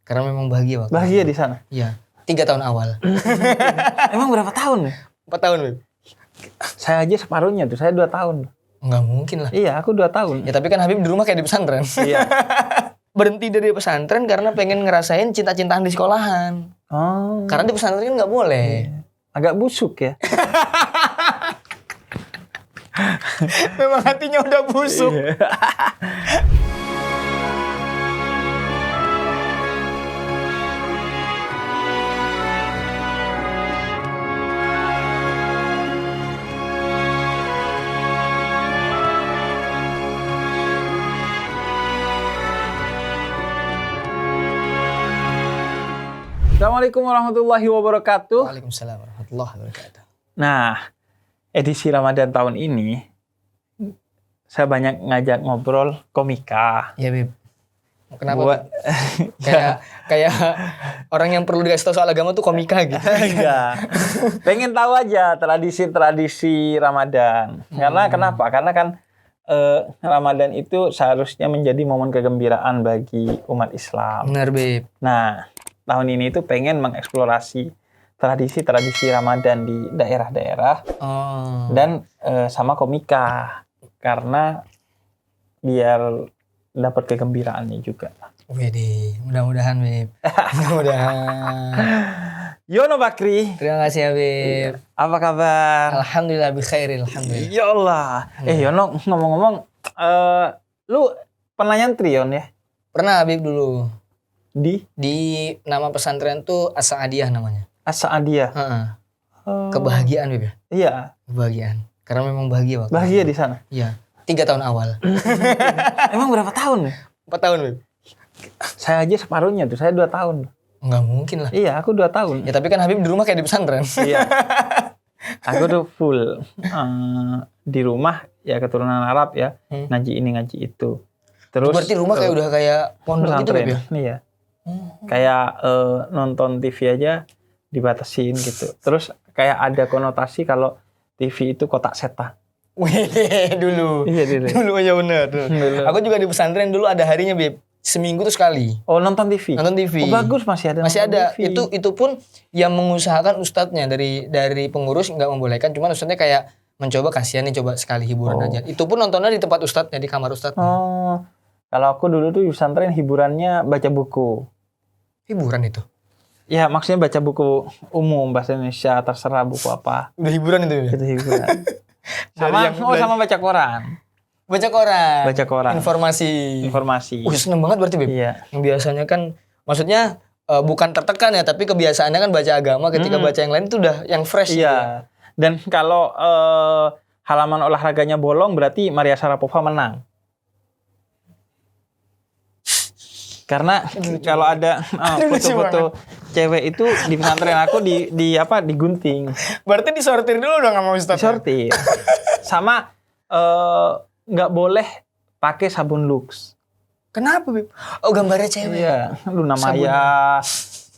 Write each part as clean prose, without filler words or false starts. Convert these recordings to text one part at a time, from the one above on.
Karena memang bahagia waktu Bahagia di sana? Iya. 3 tahun awal. Emang berapa tahun? 4 tahun, Beb. Saya aja separuhnya tuh, saya 2 tahun. Nggak mungkin lah. Iya, aku 2 tahun. Ya tapi kan Habib di rumah kayak di pesantren. Iya. Berhenti dari pesantren karena pengen ngerasain cinta-cintaan di sekolahan. Oh. Karena di pesantren kan nggak boleh. Agak busuk ya. Memang hatinya udah busuk. Assalamualaikum warahmatullahi wabarakatuh. Waalaikumsalam warahmatullahi wabarakatuh. Nah, edisi Ramadan tahun ini saya banyak ngajak ngobrol komika. Iya, Beb. Kenapa? Buat kayak orang yang perlu dikasih tahu soal agama tuh komika gitu. enggak. Pengen tahu aja tradisi-tradisi Ramadan. Karena kenapa? Karena kan Ramadan itu seharusnya menjadi momen kegembiraan bagi umat Islam. Benar, Beb. Nah, tahun ini tuh pengen mengeksplorasi tradisi-tradisi Ramadan di daerah-daerah dan sama komika karena biar dapat kegembiraannya juga. Wede, mudah-mudahan, Beb. Mudah-mudahan. Yono Bakri, Terima kasih ya, Beb. apa kabar? Alhamdulillah bi khairil, alhamdulillah. Ya Allah. Yono, ngomong-ngomong, lu pernah nyantri Yon ya? Pernah, Beb, dulu. Di Nama pesantren tuh As-Sa'adiyah namanya. As-Sa'adiyah. Heeh. Kebahagiaan, Beb, ya. Iya, Kebahagiaan. Karena memang bahagia waktu. bahagia di sana. Iya. 3 tahun awal. Emang berapa tahun? 4 tahun, Beb. Saya aja separuhnya tuh, saya 2 tahun. Nggak mungkin lah. Iya, aku 2 tahun. Ya tapi kan Habib di rumah kayak di pesantren. Iya. Aku tuh full di rumah ya keturunan Arab ya, ngaji ini ngaji itu. Terus Berarti rumah kayak udah kayak pondok gitu, Beb, ya? Iya. Kayak nonton TV aja dibatasin gitu. Terus kayak ada konotasi kalau TV itu kotak setan. Wih, dulu. Iya, dulu. Dulu aja bener. Dulu. Aku juga di pesantren dulu ada harinya, Beb. Seminggu tuh sekali. Oh, nonton TV. Nonton TV. Oh, bagus masih ada. Masih nonton ada. TV. Itu pun yang mengusahakan ustadznya dari pengurus nggak membolehkan, cuman ustadznya kayak mencoba kasihan nih coba sekali hiburan aja. Itu pun nontonnya di tempat ustadznya, di kamar ustadznya. Oh. Kalau aku dulu tuh di pesantren hiburannya baca buku. Hiburan itu. Ya, maksudnya baca buku umum bahasa Indonesia, terserah buku apa. Udah hiburan itu, ya? Itu hiburan. sama baca koran. Baca koran. Baca koran. Informasi. Seneng banget berarti, Beb. Iya. Yang biasanya kan, maksudnya bukan tertekan ya, tapi kebiasaannya kan baca agama, ketika baca yang lain itu udah yang fresh. Iya. Gitu. Dan kalau halaman olahraganya bolong berarti Maria Sharapova menang. Karena kalau ada foto-foto cewek itu di pesantren aku digunting. Berarti disortir dulu dong sama Ustaz. Disortir. Sama nggak boleh pakai sabun Lux. Kenapa, Beb? Oh, gambarnya cewek. Iya, Luna Maya.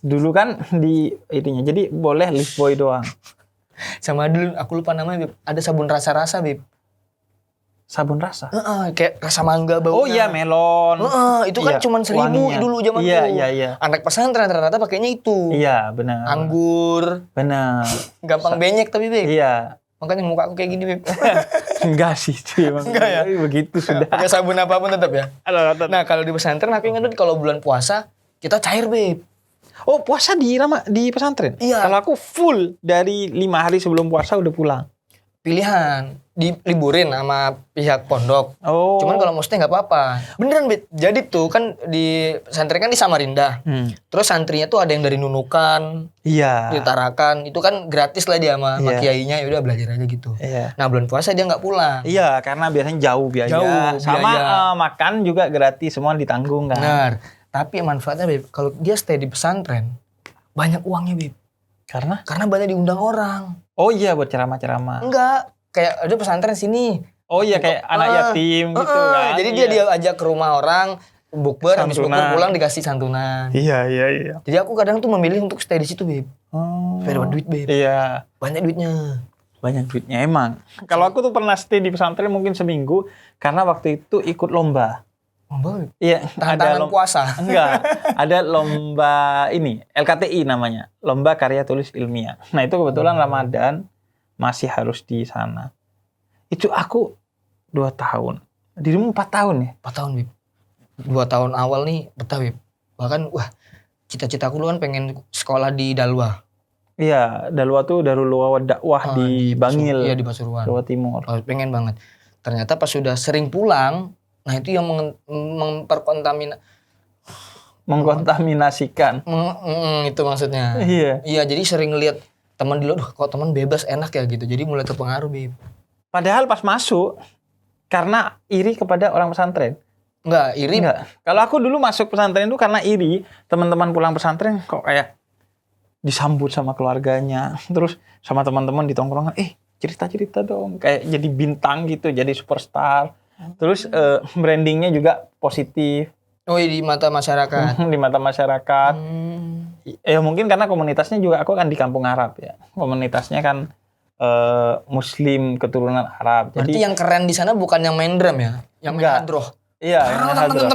Dulu kan di ininya. Jadi boleh Lifebuoy doang. Sama dulu aku lupa namanya, Beb. Ada sabun rasa-rasa, Beb. Sabun rasa. Kayak rasa mangga baunya. Oh iya, melon. Itu kan Iya, cuma 1.000 wanginya. dulu zaman Iya, dulu. iya. Anak pesantren rata-rata pakainya itu. Iya, benar. Anggur. Benar. Gampang benyek tapi, Beb. Iya. Makanya muka aku kayak gini, Beb. Enggak sih itu emang. Enggak ya? Begitu sudah. Pakai sabun apapun tetap ya. Nah, kalau di pesantren aku ingat tuh kalau bulan puasa kita cair, Beb. Oh, puasa di pesantren? Iya. Kalau aku full dari 5 hari sebelum puasa udah pulang. Pilihan diliburin sama pihak pondok. Oh. Cuman kalau maksudnya nggak apa-apa. Beneran, Bet. Jadi tuh kan di pesantren kan di Samarinda. Terus santrinya tuh ada yang dari Nunukan, Iya. di Tarakan. Itu kan gratis lah dia sama Iya. kiainya, ya udah belajar aja gitu. Iya. Nah, bulan puasa dia nggak pulang. Iya, karena biasanya jauh biaya. Jauh Sama biaya. makan juga gratis, semua ditanggung kan. Benar. Tapi manfaatnya, Beb, kalau dia stay di pesantren, banyak uangnya, Beb. Karena banyak diundang orang. Oh iya, buat ceramah-ceramah. Enggak, kayak ada pesantren sini. Oh iya, kayak anak yatim gitu kan. Jadi Iya. dia ajak ke rumah orang, bukber, habis bukber Santunan. pulang dikasih santunan. Iya. Jadi aku kadang tuh memilih untuk stay di situ, Beb. Oh. Supaya dapat duit, Beb. Iya. Banyak duitnya. Banyak duitnya emang. Kalau aku tuh pernah stay di pesantren mungkin seminggu karena waktu itu ikut lomba. Lomba Beb. Iya, Tantangan puasa. Enggak, ada lomba ini, LKTI namanya, lomba karya tulis ilmiah. Nah, itu kebetulan Ramadan masih harus di sana. Itu aku 2 tahun. Dirimu 4 tahun ya? 4 tahun Beb. 2 tahun awal nih betah Beb. Bahkan wah, cita-citaku dulu kan pengen sekolah di Dalwa. Iya, Dalwa tuh Darul Dakwah di Bangil, Iya di Pasuruan. Jawa Timur. Oh, pengen banget. Ternyata pas sudah sering pulang, nah itu yang Mengkontaminasikan. itu maksudnya. Iya. Iya, jadi sering lihat teman di luar, kok teman bebas enak ya gitu. Jadi mulai terpengaruh, Beb. Padahal pas masuk, karena iri kepada orang pesantren. Enggak, iri. Enggak. Kalau aku dulu masuk pesantren itu karena iri, teman-teman pulang pesantren kok kayak disambut sama keluarganya, terus sama teman-teman di tongkrongan, cerita-cerita dong, kayak jadi bintang gitu, jadi superstar. Terus brandingnya juga positif. Oh, di mata masyarakat. Di mata masyarakat. Ya mungkin karena komunitasnya juga, aku kan di kampung Arab ya. Komunitasnya kan Muslim keturunan Arab. Berarti Jadi yang keren di sana bukan yang main drum ya, yang main enggak. hadroh. Iya, yang hadroh.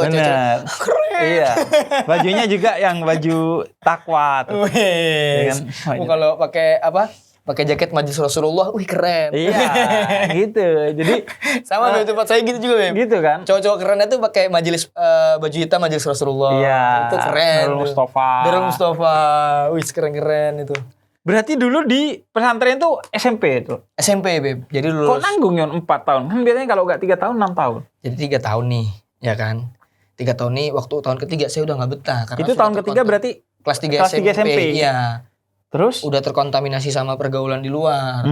Benar. Iya. Bajunya juga yang baju takwa tuh. Wih. Kalau pakai apa? Pakai jaket Majelis Rasulullah, wih keren. Iya, gitu. Jadi sama Beb, tempat saya gitu juga, Beb. gitu kan. Cowok-cowok keren itu pakai majelis baju hitam Majelis Rasulullah. Iya. Itu keren. Darul Mustafa. Darul Mustafa. Wih, keren-keren itu. Berarti dulu di pesantren tuh SMP itu. SMP, Beb. Jadi lulus. Kok nanggung Yon 4 tahun? Kan biasanya kalau nggak 3 tahun 6 tahun. Jadi 3 tahun nih, ya kan? 3 tahun nih, waktu tahun ketiga saya udah nggak betah. Karena Itu tahun ketiga berarti kelas 3 kelas 3 SMP. Iya. Terus? Udah terkontaminasi sama pergaulan di luar.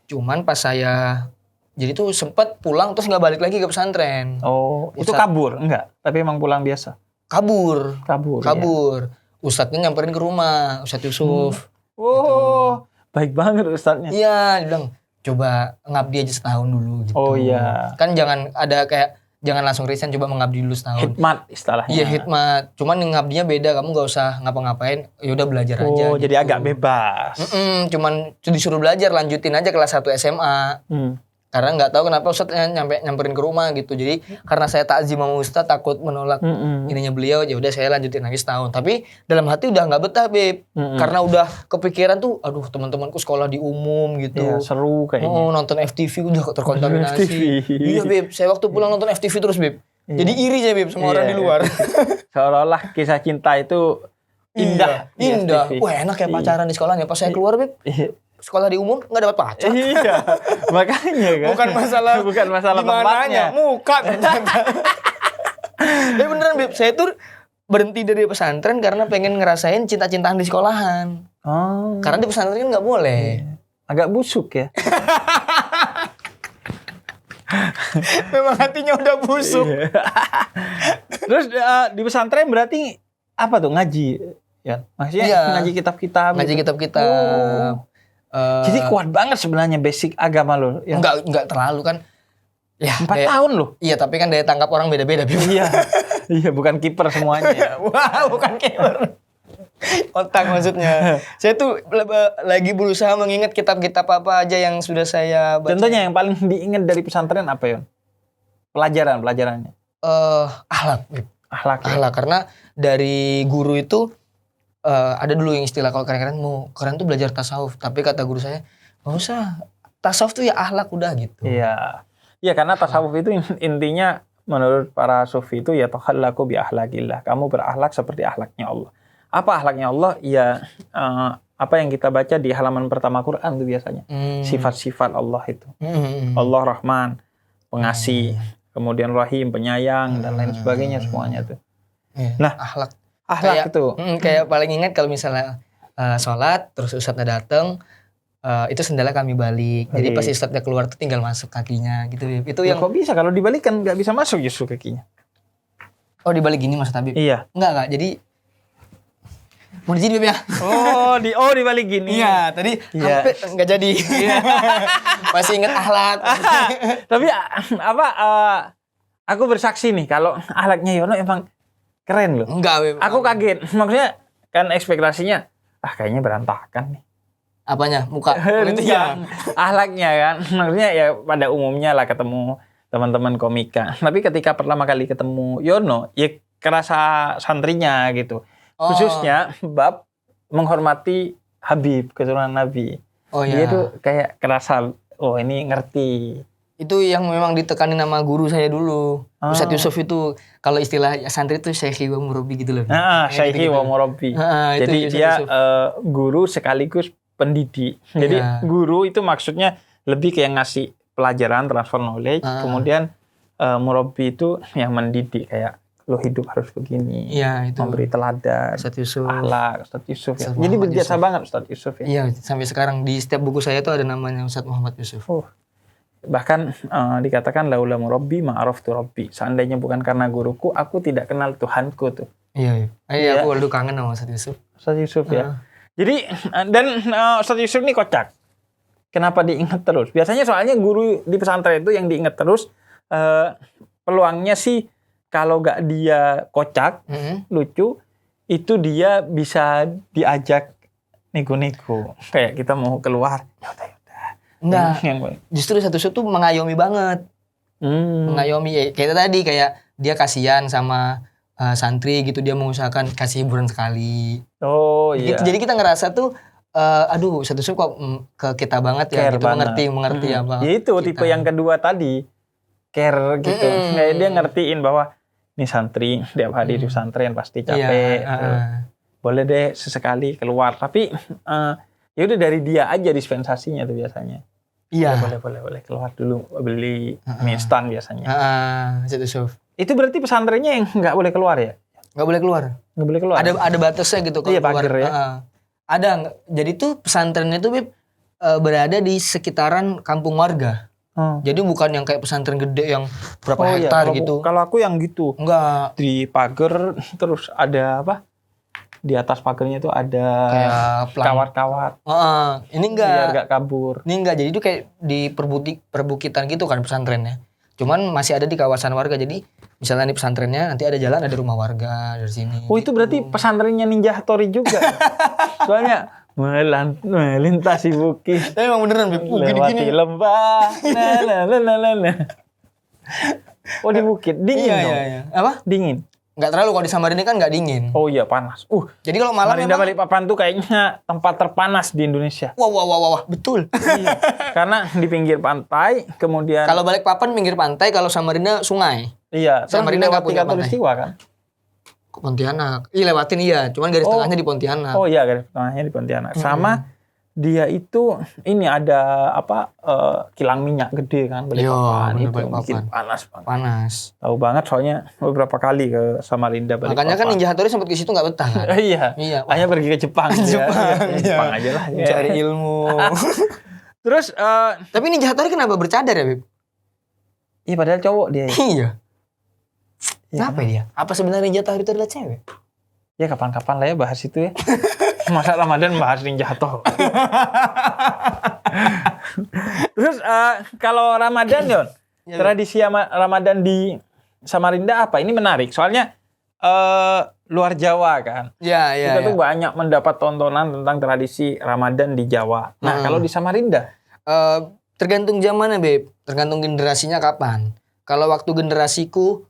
Cuman pas saya jadi tuh sempet pulang terus nggak balik lagi ke pesantren. Oh, itu Ustadz- kabur? Enggak, tapi emang pulang biasa. Kabur. Kabur. Ustadznya nyamperin ke rumah, Ustadz Yusuf. Oh, baik banget ustadznya. Iya, dia bilang coba ngabdi aja setahun dulu gitu. Oh iya. Kan jangan ada kayak jangan langsung resign, coba mengabdi dulu setahun. Hikmat istilahnya. Iya, hikmat. Cuman yang ngabdinya beda, kamu gak usah ngapa-ngapain, ya udah belajar aja. Oh, gitu. jadi agak bebas. Cuman disuruh belajar, lanjutin aja kelas 1 SMA. Karena nggak tahu kenapa Ustadz nyamperin ke rumah gitu. Jadi karena saya takzim sama Ustadz, takut menolak ininya beliau, ya udah saya lanjutin lagi setahun. Tapi dalam hati udah nggak betah, Beb. Karena udah kepikiran tuh, aduh teman-temanku sekolah di umum gitu. Iya, seru kayaknya. Oh, nonton FTV udah terkontaminasi. FTV. Iya, Beb. Saya waktu pulang nonton FTV terus, Beb. Jadi iri saya, Beb, sama orang di luar. Seolah-olah kisah cinta itu indah. Iya, indah. di FTV. Wah, enak ya pacaran di sekolahnya. Pas saya keluar, Beb, sekolah di umum nggak dapat pacar. Iya, makanya kan. Bukan masalah tempatnya. muka ternyata. Ya beneran, Beb. Saya tuh berhenti dari pesantren karena pengen ngerasain cinta-cintaan di sekolahan. Oh. Karena di pesantren kan nggak boleh. Agak busuk ya. Memang hatinya udah busuk. Iya. Terus di pesantren berarti apa tuh, ngaji? Ya, maksudnya Iya. ngaji kitab-kitab. Ngaji gitu. kitab-kitab. Jadi kuat banget sebenarnya basic agama lo. Ya. Enggak terlalu kan. Ya, 4 tahun loh. Iya, tapi kan daya tangkap orang beda-beda, Beb. Iya. Iya, bukan kiper semuanya ya. Wah, bukan kiper. Otak maksudnya. Saya tuh lagi berusaha mengingat kitab-kitab apa aja yang sudah saya baca. Contohnya yang paling diingat dari pesantren apa, Yon? Pelajarannya. Akhlak, Beb. Akhlak. Ya? Akhlak, karena dari guru itu ada dulu yang istilah kalau keren-keren mau keren tuh belajar tasawuf, tapi kata guru saya nggak usah, tasawuf tuh ya akhlak udah gitu. Iya. Iya, karena tasawuf itu intinya menurut para sufi itu ya takhallaku bi akhlaqillah. Kamu berakhlak seperti akhlaknya Allah. Apa akhlaknya Allah? Ya apa yang kita baca di halaman pertama Quran itu biasanya. Sifat-sifat Allah itu. Allah Rahman, pengasih, kemudian Rahim, penyayang dan lain sebagainya semuanya tuh. Nah, akhlak kayak, itu kayak paling ingat kalau misalnya sholat terus ustadznya datang, itu sendalnya kami balik. Jadi pas ustadznya keluar tuh tinggal masuk kakinya gitu. Itu yang kok bisa kalau dibalik kan nggak bisa masuk justru kakinya. Oh, dibalik gini Mas Habib? Iya. Enggak. Jadi mau dijini Beb ya? Dibalik gini. Iya, tadi hampir nggak jadi. Masih ingat akhlak. Tapi aku bersaksi nih kalau akhlaknya Yono emang keren loh. Enggak, Beb. Aku kaget. Maksudnya kan ekspektasinya kayaknya berantakan nih. Apanya? Muka. Iya. Akhlaknya kan. Maksudnya ya pada umumnya lah ketemu teman-teman komika. Tapi ketika pertama kali ketemu Yono, ya kerasa santrinya gitu. Khususnya bab menghormati Habib, keturunan Nabi. Dia tuh kayak kerasa, oh ini ngerti. Itu yang memang ditekanin sama guru saya dulu. Ustadz Yusuf itu, kalau istilah santri itu syekhi wa murabbi gitu loh. Syekhi wa murabbi. Jadi dia guru sekaligus pendidik. Jadi guru itu maksudnya lebih kayak ngasih pelajaran, transfer knowledge. Kemudian murabbi itu yang mendidik, kayak lo hidup harus begini. Iya, itu. Memberi teladan. Ustadz Yusuf. Akhlak, Ustadz Yusuf ya. Jadi berjasa banget Ustadz Yusuf ya. Iya, sampai sekarang di setiap buku saya tuh ada namanya Ustadz Muhammad Yusuf. Bahkan dikatakan laula murabbi ma'araftu rabbi. Seandainya bukan karena guruku, aku tidak kenal Tuhanku tuh. Iya. Aku dulu kangen sama Ustadz Yusuf. Ustadz Yusuf ya. Jadi dan Ustadz Yusuf ini kocak. Kenapa diingat terus? Biasanya soalnya guru di pesantren itu yang diingat terus peluangnya sih kalau gak dia kocak, lucu, itu dia bisa diajak nego-nego. Kayak kita mau keluar, yaudah. Enggak, justru Ustadz Yusuf tuh mengayomi banget. Mengayomi, kayak tadi, kayak dia kasihan sama santri gitu, dia mengusahakan kasih hiburan sekali. Iya. Jadi kita ngerasa tuh, aduh Ustadz Yusuf kok ke kita banget ya, gitu, mengerti apa. Ya itu kita. Tipe yang kedua tadi, care gitu. Kayak dia ngertiin bahwa ini santri, tiap hari di pesantren pasti capek. Boleh deh sesekali keluar. Tapi ya udah dari dia aja dispensasinya tuh biasanya. Iya. Boleh keluar dulu beli mie instan biasanya. Itu berarti pesantrennya yang nggak boleh keluar ya? Nggak boleh keluar. Ada batasnya gitu kalau keluar. Pagar ya. Ada. Jadi tuh pesantrennya tuh berada di sekitaran kampung warga. Jadi bukan yang kayak pesantren gede yang berapa hektar gitu. Kalau aku yang gitu. Enggak. Di pagar terus ada apa? Di atas pagarnya tuh ada kayak kawat-kawat. Ini enggak. Biar enggak kabur. Ini enggak. Jadi itu kayak di perbukitan gitu kan pesantrennya. Cuman masih ada di kawasan warga. Jadi misalnya di pesantrennya nanti ada jalan, ada rumah warga dari sini. Itu berarti pesantrennya Ninja Hattori juga. Soalnya melintasi bukit. Emang beneran lewati lembah. Di bukit dingin dong. Iya. Apa? Dingin. Nggak terlalu, kalau di Samarinda kan nggak dingin. Oh iya, panas. Jadi kalau malam Samarinda Balikpapan tuh kayaknya tempat terpanas di Indonesia. Wah, betul. Iya. Karena di pinggir pantai, kemudian kalau Balikpapan pinggir pantai, kalau Samarinda sungai. Iya, Samarinda nggak punya pantai. Katulistiwa kan? Pontianak. Lewatin cuman garis tengahnya di Pontianak. Oh iya, garis tengahnya di Pontianak. Sama dia itu ini ada kilang minyak gede kan, Balikpapan itu bikin panas banget. Panas. Tahu banget soalnya beberapa kali ke Samarinda Balikpapan. Makanya kan Ninja Hattori sempat ke situ nggak betah kan? Iya. Hanya pergi ke Jepang. Jepang aja lah. Cari ilmu. Terus tapi Ninja Hattori kenapa bercadar ya, Beb? Iya, padahal cowok dia. Iya. Kenapa dia? Apa sebenarnya Ninja Hattori itu adalah cewek? Ya kapan-kapan lah ya bahas itu ya. Masa Ramadan bahas Ninja Hattori. Terus kalau Ramadan Yon, tradisi Ramadan di Samarinda apa? Ini menarik. Soalnya luar Jawa kan. Iya. Kita tuh banyak mendapat tontonan tentang tradisi Ramadan di Jawa. Nah, kalau di Samarinda? Tergantung zamannya, Beb. Tergantung generasinya kapan. Kalau waktu generasiku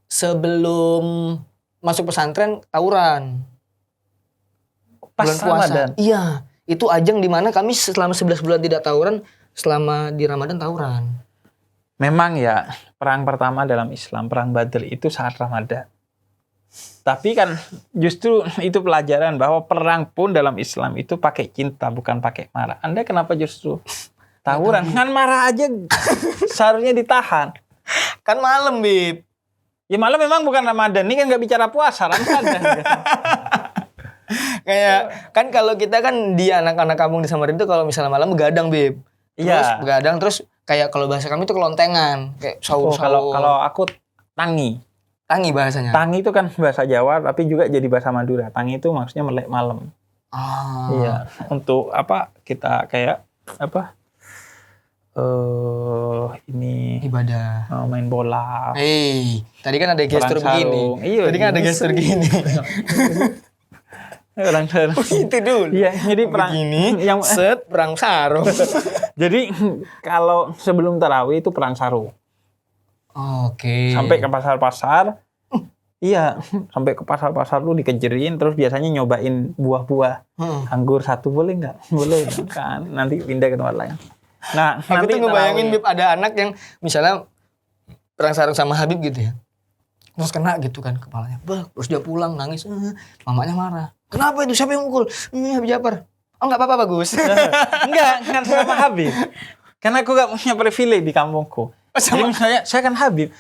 sebelum masuk pesantren tawuran. Pas Ramadan. Iya, itu ajang di mana kami selama 11 bulan tidak tawuran, selama di Ramadan tawuran. Memang ya, perang pertama dalam Islam, perang Badr itu saat Ramadan. Tapi kan justru itu pelajaran bahwa perang pun dalam Islam itu pakai cinta, bukan pakai marah. Anda kenapa justru tawuran? Kan marah aja seharusnya ditahan. Kan malam, Bib. Ya malam memang bukan Ramadan, ini kan nggak bicara puasa, Ramadan. Kayak kan kalau kita kan di anak-anak kampung di Samarinda itu kalau misalnya malam begadang, Bib. Terus begadang, terus kayak kalau bahasa kami itu kelontengan, kayak sahur-sahur. Kalau aku tangi. Tangi bahasanya. Tangi itu kan bahasa Jawa tapi juga jadi bahasa Madura. Tangi itu maksudnya melek malam. Iya, untuk apa? Kita kayak apa? Ini ibadah. Main bola. Tadi kan ada gestur begini. Tadi kan ada gestur gini. Perang sarung. Itu dulu. Iya, jadi perang begini, yang perang sarung. Jadi kalau sebelum tarawih itu perang sarung. Oke. Sampai ke pasar-pasar. Iya, sampai ke pasar-pasar lu dikejerin, terus biasanya nyobain buah-buah. Anggur satu boleh nggak? Boleh kan. Nanti pindah ke tempat lain. Nah, Aku nanti tuh ngebayangin Bib, ada anak yang misalnya perang sarung sama Habib gitu ya. Terus kena gitu kan kepalanya. Terus dia pulang nangis. Mamanya marah. Kenapa itu? Siapa yang mukul? Habib Jafar. Oh enggak apa-apa, bagus. Enggak sama Habib. Karena aku gak punya privilege di kampungku. Jadi misalnya saya kan Habib,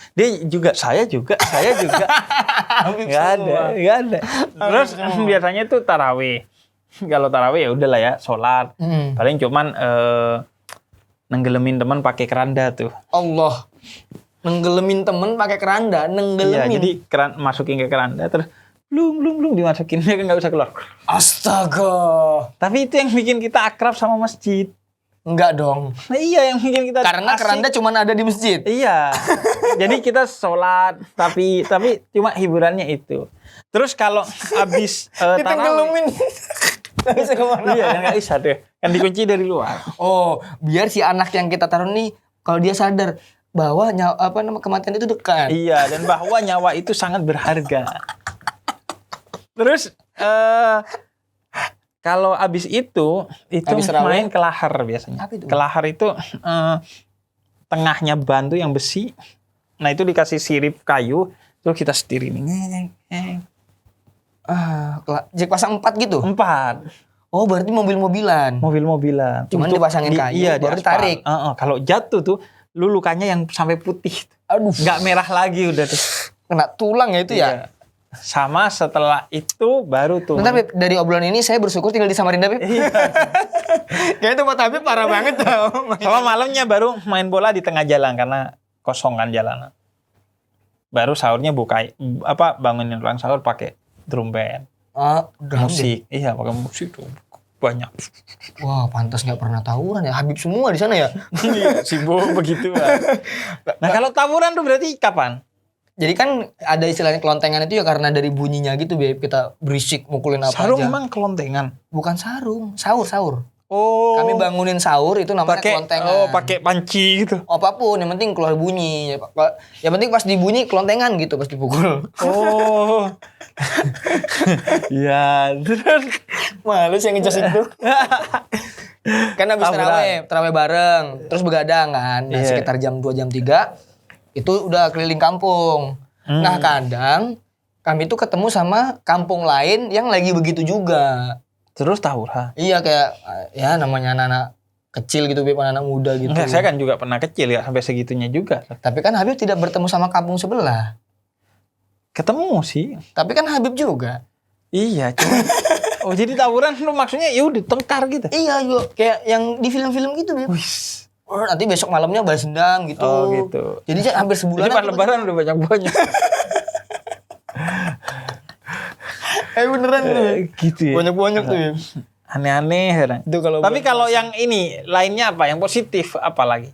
saya juga. Gak ada. Terus biasanya tuh tarawih. Kalau tarawih ya udahlah ya, sholat. Paling cuman nenggelemin teman pakai keranda tuh. Allah. Nenggelemin temen pakai keranda, nenggelemin. Iya, jadi masukin ke keranda terus belum dimasukin, dia kan nggak bisa keluar. Astaga. Tapi itu yang bikin kita akrab sama masjid. Enggak dong. Nah, iya yang bikin kita karena asik. Keranda cuma ada di masjid. Iya. Jadi kita sholat tapi cuma hiburannya itu. Terus kalau habis ditenggelumin. Nggak bisa kemana. Iya, nggak bisa deh. Kan dikunci dari luar. Oh, biar si anak yang kita taruh nih kalau dia sadar bahwa kematian itu dekat. Iya, dan bahwa nyawa itu sangat berharga. Terus kalau abis itu main kelahar biasanya. Kelahar itu tengahnya bantu yang besi. Nah itu dikasih sirip kayu, terus kita setir ini. Jadi pasang 4 gitu? 4. Oh berarti mobil-mobilan. Cuman dipasangin kayu, iya, baru ditarik. Kalau jatuh tuh, lu lukanya yang sampai putih. Aduh. Nggak merah lagi udah tuh. Kena tulang ya itu ya? Iya. Sama setelah itu baru tuh. Bentar Beb, dari obrolan ini saya bersyukur tinggal di Samarinda Beb. Iya. Kayaknya tempat Habib parah banget tau. Sama malamnya baru main bola di tengah jalan karena kosong kan jalanan. Baru sahurnya bangunin orang sahur pakai drum band. Musik. Iya, pakai musik tuh. Banyak. Wah, pantas nggak pernah tawuran ya. Habib semua di sana ya. Iya, sibuk begitu lah. Nah, kalau tawuran tuh berarti kapan? Jadi kan ada istilahnya kelontengan itu ya karena dari bunyinya gitu, Beb. Kita berisik mukulin apa sarung aja. Sarung emang kelontengan? Bukan sarung, sahur. Oh. Kami bangunin sahur itu namanya kelontengan. Oh, pakai panci gitu. Apapun, yang penting keluar bunyi. Yang penting pas dibunyi kelontengan gitu, pas dipukul. Oh. Ya, terus malu sih yang ngejos itu. Kan habis terawih bareng, terus begadang kan. Nah, sekitar jam 2 jam 3 itu udah keliling kampung. Nah, kadang kami tuh ketemu sama kampung lain yang lagi begitu juga. Terus tawuran? Iya, kayak ya namanya anak-anak kecil gitu, anak-anak muda gitu. Enggak, saya kan juga pernah kecil ya, sampai segitunya juga. Tapi kan Habib tidak bertemu sama kampung sebelah. Ketemu sih. Tapi kan Habib juga. Iya, cuma oh jadi tawuran lu maksudnya ya udah tengkar gitu. Iya, juga kayak yang di film-film gitu, Bib. Nanti besok malamnya balas dendam gitu. Oh gitu. Jadi hampir sebulan. Jadi pas lebaran udah banyak-banyak. Beneran tuh. Gitu ya. Banyak-banyak tuh ya. Aneh-aneh kadang. Tapi kalau yang ini lainnya apa? Yang positif apa lagi?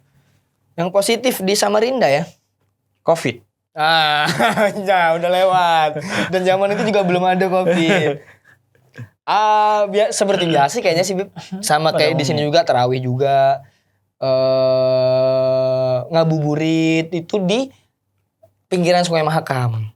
Yang positif di Samarinda ya? Covid. Ya udah lewat. Dan zaman itu juga belum ada Covid. Seperti biasa kayaknya sih, Bib. Sama kayak di sini juga tarawih juga. Ngabuburit itu di pinggiran Sungai Mahakam.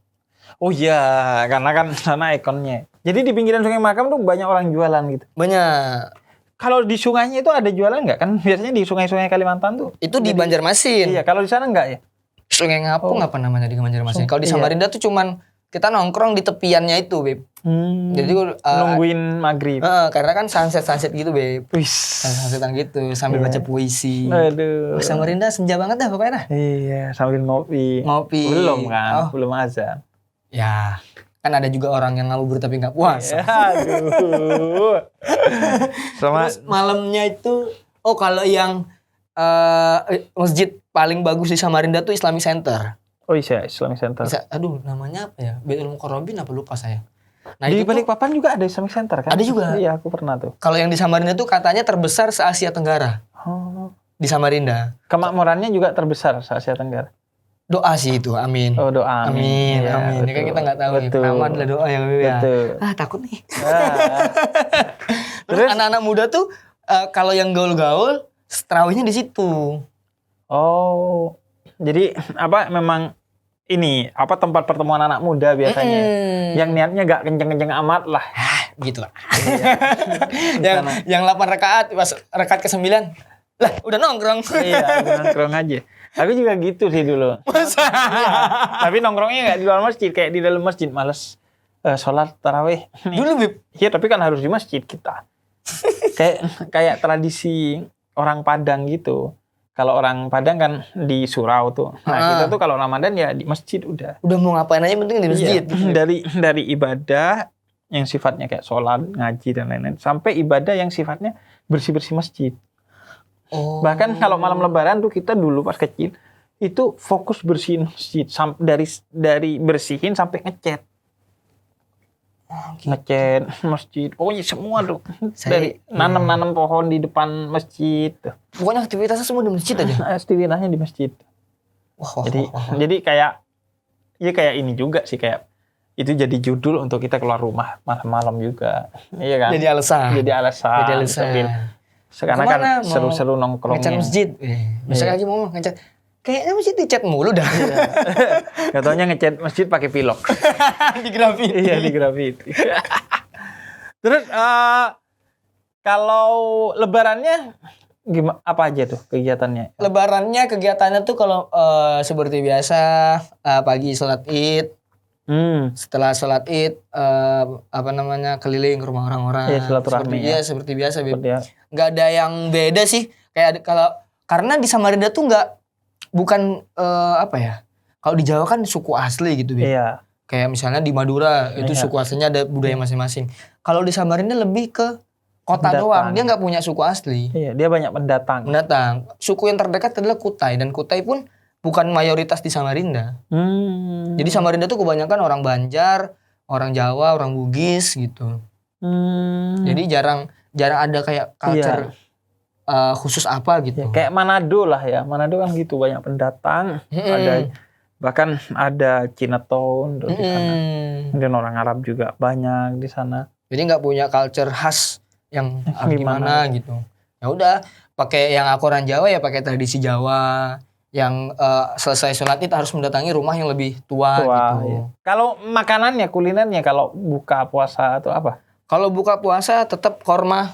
Oh iya, karena kan sana ikonnya. Jadi di pinggiran Sungai Mahakam tuh banyak orang jualan gitu. Banyak. Kalau di sungainya itu ada jualan nggak? Kan biasanya di sungai-sungai Kalimantan tuh. Itu di Banjarmasin. Iya, kalau di sana nggak ya? Sungai Ngapung apa namanya di Banjarmasin? Kalau di Samarinda tuh cuman kita nongkrong di tepiannya itu, Beb. Jadi nungguin maghrib. Karena kan sunset gitu, Beb. Sunsetan gitu sambil baca puisi. Aduh. Samarinda senja banget dah pokoknya dah. Iya, sambil ngopi. Belum kan, belum azan. Ya, kan ada juga orang yang ngabuburit tapi nggak puasa. Aduh. Terus malamnya itu, kalau yang masjid paling bagus di Samarinda tuh Islamic Center. Oh iya, Islamic Center. Namanya apa ya? Baitul Muqarrabin apa lupa saya. Nah, di Balikpapan juga ada Islamic Center kan? Ada juga. Iya, aku pernah tuh. Kalau yang di Samarinda tuh katanya terbesar se-Asia Tenggara. Di Samarinda. Kemakmurannya juga terbesar se-Asia Tenggara. Doa sih itu, amin. Oh, doa. Amin. Ya, amin. Ini kan kita nggak tahu nih. Pertama adalah doa ya, betul. Takut nih. Terus anak-anak muda tuh kalau yang gaul-gaul, tarawihnya di situ. Oh. Jadi memang ini tempat pertemuan anak muda biasanya. Yang niatnya gak kenceng-kenceng amat lah. Gitu lah. yang 8 rakaat pas rakaat ke-9 lah udah nongkrong. Iya, udah nongkrong aja. Aku juga gitu sih dulu. Masa? Iya. Tapi nongkrongnya gak di luar masjid, kayak di dalam masjid, males sholat tarawih. Dulu Bib. Iya, tapi kan harus di masjid kita. kayak tradisi orang Padang gitu. Kalau orang Padang kan di surau tuh. Nah, kita tuh kalau Ramadan ya di masjid udah. Udah mau ngapain aja penting di masjid. Iya. Dari ibadah yang sifatnya kayak sholat, ngaji dan lain-lain, sampai ibadah yang sifatnya bersih-bersih masjid. Oh. Bahkan kalau malam Lebaran tuh kita dulu pas kecil itu fokus bersihin masjid, dari bersihin sampai ngecat. Ngecat masjid, pokoknya semua tuh. Dari nanam pohon di depan masjid. Pokoknya aktivitasnya semua di masjid aja. Aktivitasnya di masjid. Jadi kayak ini juga sih, kayak itu jadi judul untuk kita keluar rumah malam-malam juga. Iya kan? Jadi alasan. Sekarang kan seru-seru nongkrongnya. Ngecat masjid. Besok lagi mau ngecat. Kayaknya masjid dicat mulu dah. Katanya ngecat masjid pakai pilok. Di grafiti. Iya, di grafiti. Terus kalau lebarannya gimana, apa aja tuh kegiatannya? Lebarannya kegiatannya tuh kalau seperti biasa pagi sholat Id. Setelah sholat Id keliling ke rumah orang-orang. Iya, silaturahmi. Seperti biasa. Nggak ada yang beda sih. Kayak karena di Samarinda tuh bukan kalau di Jawa kan suku asli gitu, Iya. Kayak misalnya di Madura itu suku aslinya ada budaya masing-masing. Kalau di Samarinda lebih ke kota doang, dia nggak punya suku asli. Iya, dia banyak pendatang. Suku yang terdekat adalah Kutai, dan Kutai pun bukan mayoritas di Samarinda. Jadi Samarinda tuh kebanyakan orang Banjar, orang Jawa, orang Bugis gitu. Jadi jarang ada kayak culture khusus apa gitu. Ya, kayak Manado lah ya. Manado kan gitu, banyak pendatang. Bahkan ada Chinatown di sana. Dan orang Arab juga banyak di sana. Jadi nggak punya culture khas yang gimana gitu. Ya udah, pakai yang aku orang Jawa ya pakai tradisi Jawa. Yang selesai sholat Id harus mendatangi rumah yang lebih tua gitu. Iya. Kalau makanannya, kulinernya kalau buka puasa atau apa? Kalau buka puasa tetap korma.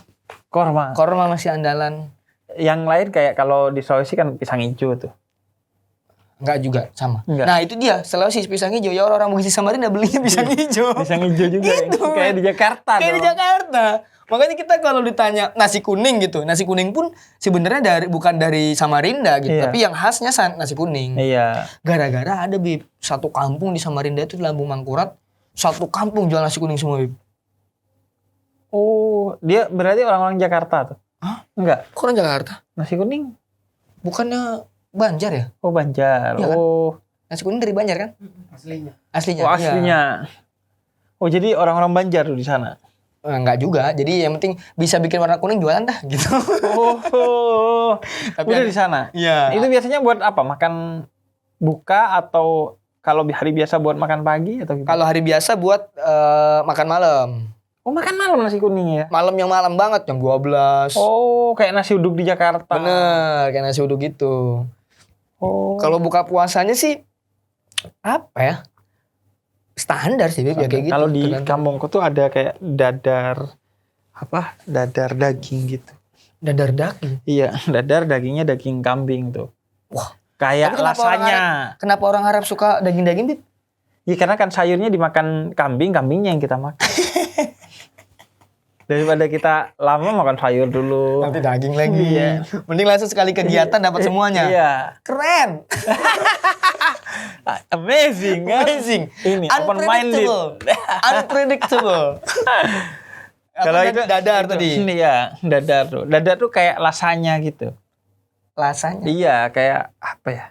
Korma masih andalan. Yang lain kayak kalau di Sulawesi kan pisang hijau tuh. Enggak juga, sama. Enggak. Nah itu dia, Sulawesi pisang hijau. Ya orang Bugis Samarinda belinya pisang hijau. Pisang hijau juga. Kayak di Jakarta. Kayak di Jakarta. Makanya kita kalau ditanya nasi kuning gitu, nasi kuning pun sebenarnya bukan dari Samarinda gitu, tapi yang khasnya nasi kuning. Iya. Gara-gara ada satu kampung di Samarinda itu di Lambung Mangkurat, satu kampung jual nasi kuning semua. Oh, dia berarti orang-orang Jakarta tuh? Hah? Enggak. Kok orang Jakarta? Nasi kuning? Bukannya Banjar ya? Oh, Banjar. Ya kan? Oh. Nasi kuning dari Banjar kan? Aslinya. Oh, aslinya. Ya. Oh, jadi orang-orang Banjar tuh di sana? Enggak juga. Jadi yang penting bisa bikin warna kuning jualan dah gitu. Oh. Tapi udah di sana? Iya. Itu biasanya buat apa? Makan buka atau kalau hari biasa buat makan pagi atau gimana? Kalau hari biasa buat makan malam. Oh, makan malam nasi kuning ya? Malam yang malam banget, jam 12. Oh, kayak nasi uduk di Jakarta. Bener, kayak nasi uduk gitu. Oh. Kalau buka puasanya sih, apa ya? Standar sih, ya kayak gitu. Kalau di kampungku tuh ada kayak dadar daging gitu. Dadar daging? Iya, dadar dagingnya daging kambing tuh. Wah. Kayak rasanya. Kenapa orang Arab suka daging-daging, Bib? Iya, karena kan sayurnya dimakan kambingnya yang kita makan. Daripada kita lama makan sayur dulu. Nanti daging lagi. Iya. Mending langsung sekali kegiatan dapat semuanya. Iya. Keren. Amazing kan? Amazing. Ini open minded. Unpredictable. Kalau itu dadar tadi. Iya, dadar tuh. Dadar tuh kayak lasanya gitu. Lasanya? Iya, kayak apa ya?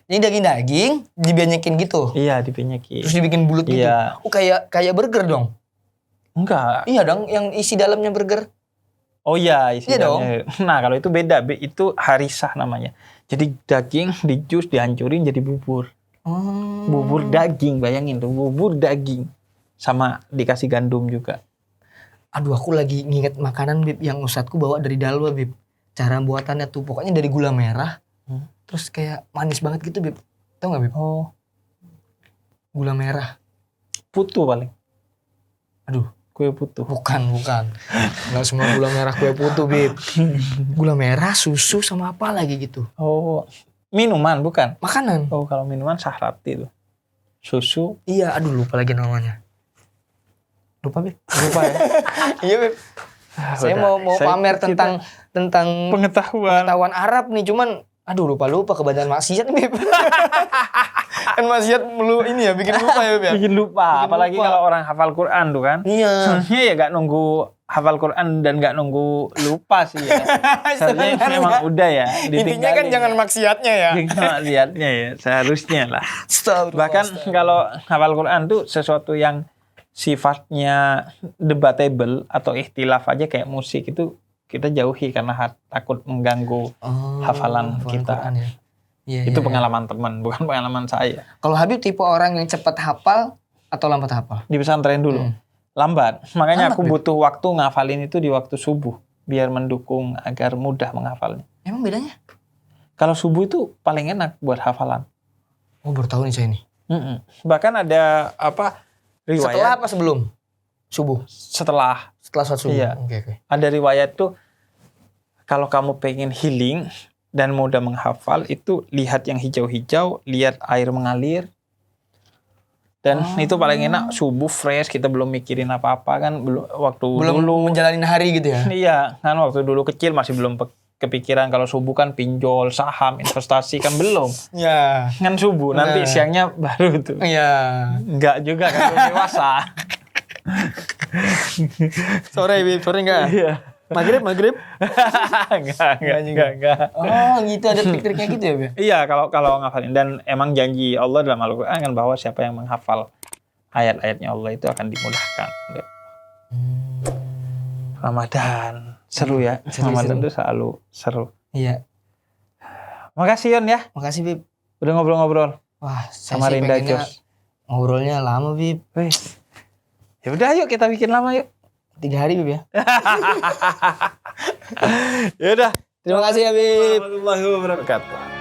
Ini daging-daging dibanyakin gitu. Iya, dibanyakin. Terus dibikin bulat gitu. Iya. Oh, kayak burger dong. Enggak. Iya dong, yang isi dalamnya burger. Oh iya, isi iya dalamnya. Dong. Nah, kalau itu beda, itu harisah namanya. Jadi daging dijus, dihancurin jadi bubur. Bubur daging, bayangin tuh, bubur daging. Sama dikasih gandum juga. Aduh, aku lagi nginget makanan, Bib, yang ustadku bawa dari Dalwa, Bib. Cara buatannya tuh pokoknya dari gula merah. Terus kayak manis banget gitu, Beb. Tahu nggak, Beb? Oh, Gula merah. putu paling. Aduh, Kue putu. bukan. Nggak semua gula merah kue putu, Beb. Gula merah, susu, sama apa lagi gitu. Oh, minuman bukan? Makanan. Oh, kalau minuman sahrati itu. Susu. Iya, aduh lupa lagi namanya. Lupa, Beb. Lupa ya. Iya, Beb. Saya mau pamer tentang pengetahuan Arab nih, cuman aduh lupa kebadan maksiat nih, Beb. Kan maksiat ini ya bikin lupa ya, Beb. Bikin lupa. Apalagi kalau orang hafal Quran tuh kan. Iya. Sebenarnya ya gak nunggu hafal Quran dan gak nunggu lupa sih ya. Sebenarnya memang udah ya. Intinya kan jangan maksiatnya ya. Jangan lihatnya ya. Seharusnya lah. Bahkan kalau hafal Quran tuh sesuatu yang sifatnya debatable atau ikhtilaf aja kayak musik itu kita jauhi karena takut mengganggu hafalan kita. Quran, ya. Iya, itu iya, pengalaman teman, bukan pengalaman saya. Kalau Habib tipe orang yang cepat hafal atau lambat hafal? Di pesantren dulu. Lambat. Makanya Lambat, aku butuh waktu ngafalin itu di waktu subuh biar mendukung agar mudah menghafalnya. Emang bedanya? Kalau subuh itu paling enak buat hafalan. Oh, baru tahu nih saya ini. Bahkan ada riwayat Setelah apa sebelum subuh? setelah Setelah sholat subuh. Iya. Oke. ada riwayat tuh kalau kamu pengen healing dan mudah menghafal itu lihat yang hijau-hijau, lihat air mengalir. Dan itu paling enak subuh fresh, kita belum mikirin apa-apa kan, belum dulu menjalani hari gitu ya. Iya, kan waktu dulu kecil masih belum kepikiran kalau subuh kan pinjol, saham, investasi kan belum. Iya. Kan subuh, nanti siangnya baru tuh. Iya. Enggak juga kan belum dewasa. Sore enggak? Iya. Maghrib? Enggak. Oh, gitu ada trik-triknya gitu ya, Beb? Iya, kalau ngafalin, dan emang janji Allah dalam Al-Qur'an kan bahwa siapa yang menghafal ayat-ayatnya Allah itu akan dimudahkan. Ramadan seru ya. Ramadan itu selalu seru. Iya. Makasih Yon ya. Makasih, Bib. Udah ngobrol-ngobrol. Wah, sama Rinda Jos. Ngobrolnya lama, Bib. Ya udah yuk kita bikin lama yuk. 3 hari, Bib ya. Ya udah. Terima kasih ya, Bib. Warahmatullahi wabarakatuh.